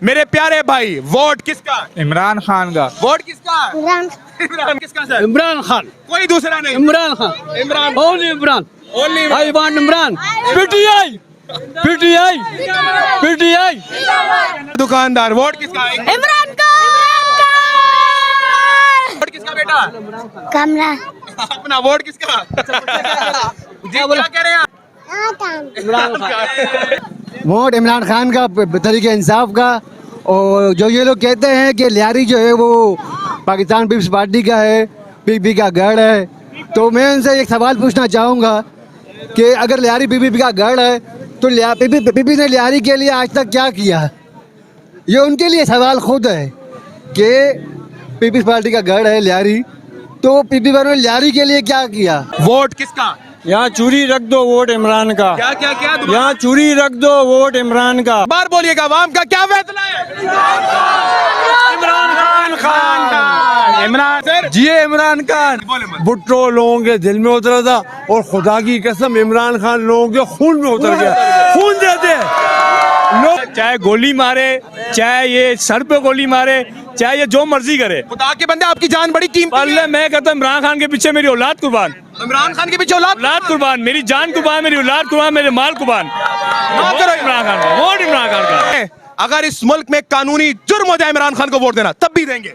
मेरे प्यारे भाई, वोट किसका? इमरान खान का। वोट किसका? इमरान इमरान किसका सर? इमरान खान, कोई दूसरा नहीं। Imran Khan, Imran, only Imran, only I want Imran. PTI, PTI, PTI. दुकानदार, वोट किसका? इमरान का वोट किसका बेटा? कमरा अपना वोट किसका? जी क्या कह रहे हैं आप? इमरान खान। वोट इमरान खान का तरीके इंसाफ का। और जो ये लोग कहते हैं कि लियारी जो है वो पाकिस्तान पीपल्स पार्टी का है, पीपी का गढ़ है, तो मैं उनसे एक सवाल पूछना चाहूँगा कि अगर लियारी पीपी का गढ़ है तो पीपी ने लियारी के लिए आज तक क्या किया? ये उनके लिए सवाल खुद है कि पीपल्स पार्टी का गढ़ है लियारी, तो पीपी वालों ने लियारी के लिए क्या किया? वोट किसका? यहाँ चूरी रख दो वोट इमरान का। क्या क्या क्या? यहाँ चूरी रख दो वोट इमरान का। बार बोलिएगा, आवाम का क्या फैसला है? इमरान खान, खान का। इमरान सर, जिए इमरान खान। भुट्टो लोगों के दिल में उतरा था और खुदा की कसम इमरान खान लोगों के खून में उतर गया। खून देते लोग, चाहे गोली मारे, चाहे ये सर पे गोली मारे, चाहे ये जो मर्जी करे। खुदा के बंदे, आपकी जान बड़ी कीमती है। मैं कहता हूँ इमरान खान के पीछे मेरी औलाद कुर्बान, इमरान खान के पीछे औलाद कुर्बान, मेरी जान कुर्बान, मेरी औलाद कुर्बान, मेरे माल कुर्बान। ना करो इमरान खान का वोट, इमरान खान का। अगर इस मुल्क में कानूनी जुर्म हो जाए इमरान खान को वोट देना, तब भी देंगे।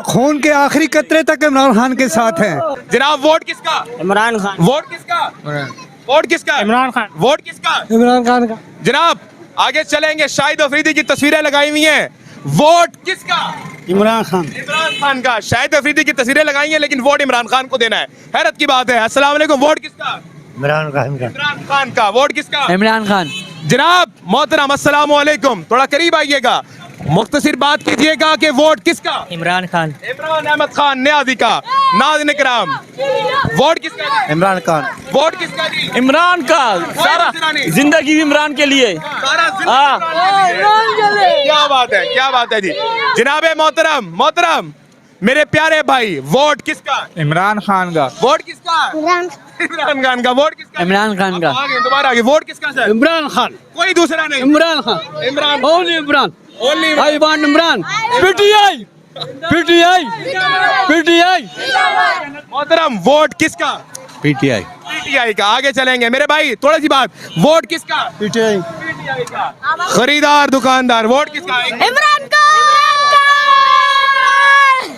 खून के आखिरी कतरे तक इमरान खान के साथ हैं। जनाब, वोट किसका? इमरान खान। वोट किसका? वोट किसका? इमरान खान। वोट किसका? इमरान खान का। जनाब, आगे चलेंगे। शाहिद अफरीदी की तस्वीरें लगाई हुई हैं। वोट किसका? इमरान खान। इमरान खान का। शाहिद अफरीदी की तस्वीरें लगाई हैं, लेकिन वोट इमरान खान को देना है। हैरत की बात है। अस्सलाम वालेकुम, वोट किसका? इमरान खान का। इमरान खान का। वोट किसका? इमरान खान। जनाब मोहतरम, अस्सलाम वालेकुम, थोड़ा करीब आइएगा, मुख्तसिर बात कीजिएगा कि वोट किसका? इमरान खान। इमरान अहमद खान न्याजी का। नाज़रीन किराम, वोट किसका? इमरान खान। वोट किसका जी? इमरान का। सारा जिंदगी भी इमरान के लिए। सारा क्या बात है, क्या बात है जी। जनाब मोहतरम, मेरे प्यारे भाई, वोट किसका? इमरान खान का। वोट किसका? इमरान इमरान खान का। वोट किसका? इमरान खान का। आगे दोबारा आगे, वोट किसका सर? इमरान खान, कोई दूसरा नहीं। Imran Khan, Imran, only Imran, only I want Imran. PTI, PTI, PTI. मोहतरम, वोट किसका? पीटीआई। पीटीआई का। आगे चलेंगे मेरे भाई, थोड़ी सी बात, वोट किसका? पीटीआई। पीटीआई का। खरीदार, दुकानदार, वोट किसका? इमरान का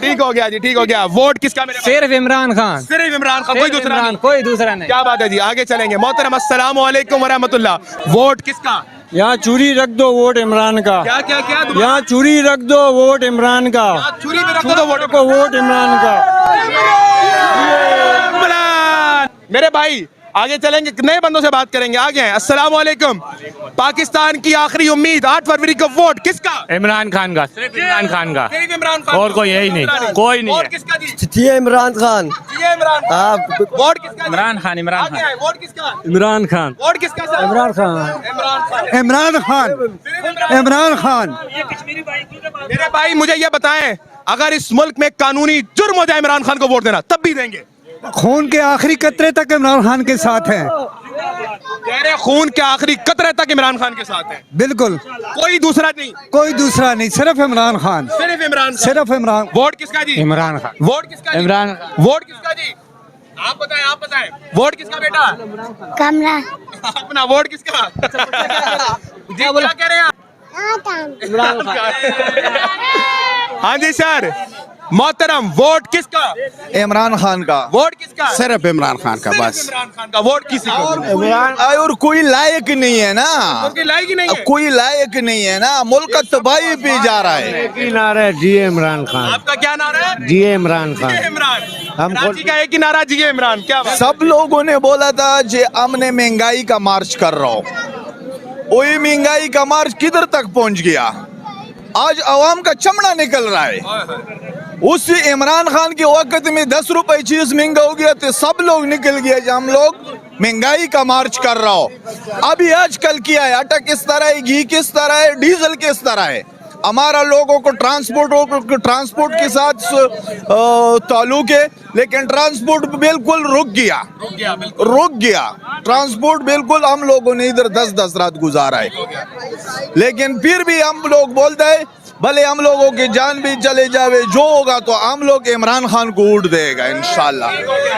ठीक हो गया जी, ठीक हो गया। वोट किसका मेरे भाई? सिर्फ इमरान खान। सिर्फ इमरान खान, कोई दूसरा नहीं। कोई दूसरा नहीं। क्या बात है जी। आगे चलेंगे। मोहतरम, अस्सलाम वालेकुम वरहमतुल्लाह। वोट किसका? यहाँ चूरी रख दो वोट इमरान का। क्या क्या क्या? यहाँ चूरी रख दो वोट इमरान का। चूरी में रखो तो वोट को वोट इमरान का। इमरान। मेरे भाई, आगे चलेंगे, नए बंदों से बात करेंगे। आगे हैं। अस्सलाम वालेकुम। पाकिस्तान की आखिरी उम्मीद 8 फरवरी को वोट किसका? इमरान खान का। सिर्फ इमरान खान का। सिर्फ इमरान खान। और कोई यही नहीं, कोई नहीं वोट है। किसका जी? जिए इमरान खान। ये इमरान खान। वोट किसका जी? इमरान खान, इमरान आगे हैं। वोट किसका? इमरान खान। वोट किसका सर? इमरान खान। इमरान खान। इमरान खान। इमरान खान। मेरे भाई, मुझे ये बताएं, अगर इस मुल्क में कानूनी जुर्म हो जाए इमरान खान को वोट देना, तब भी देंगे। खून के आखिरी कतरे तक इमरान खान के साथ हैं। कह रहे खून के आखिरी कतरे तक इमरान खान के साथ है। बिल्कुल, कोई दूसरा नहीं। कोई दूसरा नहीं, सिर्फ इमरान खान। सिर्फ इमरान खान। सिर्फ इमरान। वोट किसका जी? इमरान खान। वोट किसका जी? इमरान। वोट किसका जी? आप बताएं, आप बताएं। वोट किसका बेटा? कमरा अपना वोट किसका? जी क्या कह रहे हैं आप? इमरान खान। हाँ जी सर। मोहतरम, वोट किसका? इमरान खान का। वोट किसका? सिर्फ इमरान खान का, सिर्फ बस। इमरान खान का। वोट किसी को? और कोई लायक नहीं है ना, उनकी लायक ही नहीं है। कोई लायक नहीं है ना, मुल्क का तबाही पे जा रहा है। की नारा है जिए इमरान खान। आपका क्या नारा है? जिए इमरान जिए खान। इमरान। हम कराची का एक ही नारा, जिए इमरान। क्या बात? सब लोगों ने बोला था जे हमने महंगाई का मार्च कर रहा हूं, वही महंगाई का मार्च किधर तक पहुंच गया? आज आवाम का चमड़ा निकल रहा है। उस इमरान खान के वक्त में 10 रुपए चीज महंगा हो गया तो सब लोग निकल गए जो हम लोग महंगाई का मार्च कर रहा हो। अभी आजकल क्या है, आटा किस तरह है, घी किस तरह है, डीजल किस तरह है। हमारा लोगों को ट्रांसपोर्ट के साथ ताल्लुक है, लेकिन ट्रांसपोर्ट बिल्कुल रुक गया ट्रांसपोर्ट बिल्कुल। हम लोगों ने इधर 10-10 रात गुजारा है, लेकिन फिर भी हम लोग बोलते हैं भले हम लोगों की जान भी चले जावे, जो होगा तो हम लोग इमरान खान को वोट देगा इंशाल्लाह।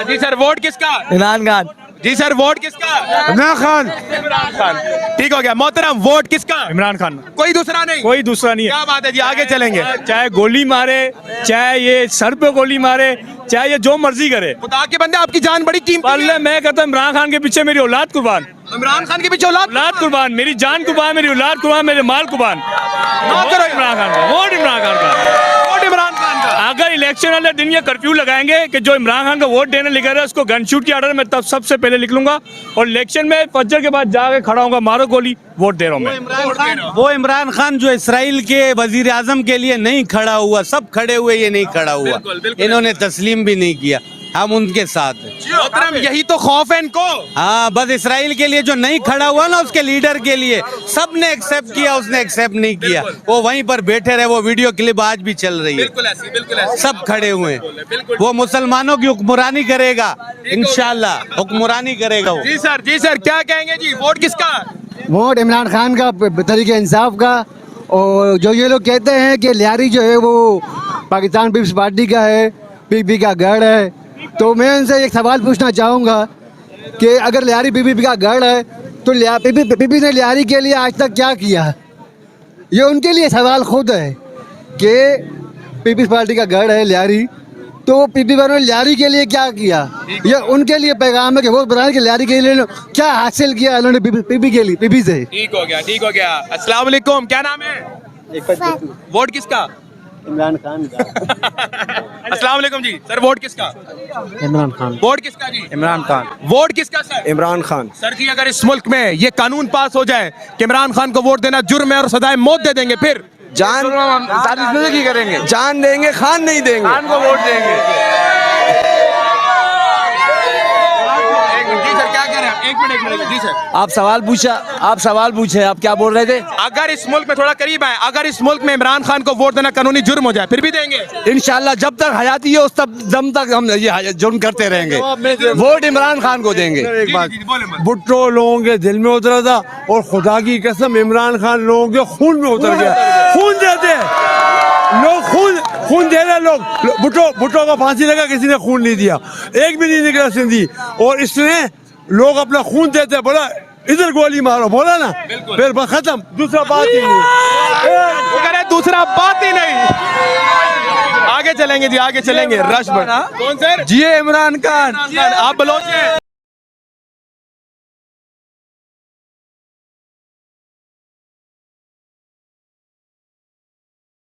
जी सर, वोट किसका? इमरान खान। जी सर, वोट किसका? इमरान खान। इमरान खान। ठीक हो गया मोहतरम, वोट किसका? इमरान खान। कोई दूसरा नहीं? कोई दूसरा नहीं है। क्या बात है जी, आगे चलेंगे। चाहे गोली मारे, चाहे ये सर पे गोली मारे, चाहे ये जो मर्जी करे, खुदा के बंदे आपकी जान बड़ी कीमती पहले है। मैं कहता हूँ इमरान खान के पीछे मेरी औलाद कुर्बान, इमरान खान के पीछे औलाद कुर्बान, मेरी जान कुर्बान, मेरी औलाद कुर्बान, मेरे माल कुर्बान। ना करो इमरान खान का वोट, इमरान खान का वोट, इमरान खान का। अगर इलेक्शन वाले दिन ये कर्फ्यू लगाएंगे कि जो इमरान खान का वोट देने लिखा रहा है उसको गन शूट की ऑर्डर मैं तब सबसे पहले लिख लूंगा, और इलेक्शन में फजर के बाद जाके खड़ा होऊंगा, मारो गोली, वोट दे रहा हूँ मैं। वो इमरान खान जो इसराइल के वजीर आजम के लिए नहीं खड़ा हुआ, सब खड़े हुए, ये नहीं खड़ा हुआ, बिल्कुल इन्होंने तस्लीम भी नहीं किया, हम उनके साथ हैं। मोहतरम, यही तो खौफ है इनको। हाँ, बस इसराइल के लिए जो नहीं खड़ा हुआ ना, उसके लीडर के लिए सब ने एक्सेप्ट किया, उसने एक्सेप्ट नहीं किया, वो वहीं पर बैठे रहे। वो वीडियो क्लिप आज भी चल रही है, बिल्कुल ऐसी। सब खड़े हुए हैं। वो मुसलमानों की हुक्मरानी करेगा इंशाल्लाह, हुक्मरानी करेगा वो। जी सर, क्या कहेंगे जी, वोट किसका? वोट इमरान खान का, तरीके इंसाफ का। और जो ये लोग कहते हैं कि लियारी जो है वो पाकिस्तान पीपल्स पार्टी का है, पीपी का गढ़ है, तो मैं उनसे एक सवाल पूछना चाहूँगा कि अगर लियारी पीपी का गढ़ है तो पीपी ने लियारी के लिए आज तक क्या किया? ये उनके लिए सवाल खुद है कि पीपल्स पार्टी का गढ़ है लियारी, तो पीपी वालों ने लियारी के लिए क्या किया? ये उनके लिए पैगाम है कि वो बताएं कि लियारी के लिए क्या हासिल किया उन्होंने पीपी के लिए, पीपी से। ठीक हो गया। अस्सलाम वालेकुम, क्या नाम है? वोट किसका? इमरान खान का। अस्सलाम वालेकुम जी सर, वोट किसका? इमरान खान। वोट किसका जी? इमरान खान। वोट किसका सर? इमरान खान। सर जी, अगर इस मुल्क में ये कानून पास हो जाए कि इमरान खान को वोट देना जुर्म है और सदाए मौत दे देंगे, फिर जान सारी जिंदगी करेंगे, जान देंगे, खान नहीं देंगे, खान को वोट देंगे। जी सर, क्या कह रहे हैं? एक मिनट जी सर, आप सवाल पूछे, आप क्या बोल रहे थे? अगर इस मुल्क में थोड़ा करीब आए, अगर इस मुल्क में इमरान खान को वोट देना कानूनी जुर्म हो जाए, फिर भी देंगे? इंशाल्लाह जब तक हयाती है उस तक दम तक हम ये जुर्म करते रहेंगे, वोट इमरान खान को देंगे। एक बात, भुट्टो लोगों के दिल में उतरा था, और खुदा की कसम इमरान खान लोगों के खून में उतर गया। खून देते लोग, खून दे रहे लोग। भुट्टो को फांसी लगा, किसी ने खून नहीं दिया, एक भी नहीं निकला सिंधी, और इसने लोग अपना खून देते, बोला इधर गोली मारो, बोला ना, फिर बस खत्म, दूसरा बात ही नहीं। वो कह रहे दूसरा बात ही नहीं। आगे चलेंगे जी, आगे चलेंगे। रश बढ़ा। कौन सर? जी इमरान खान। आप बलोच हैं?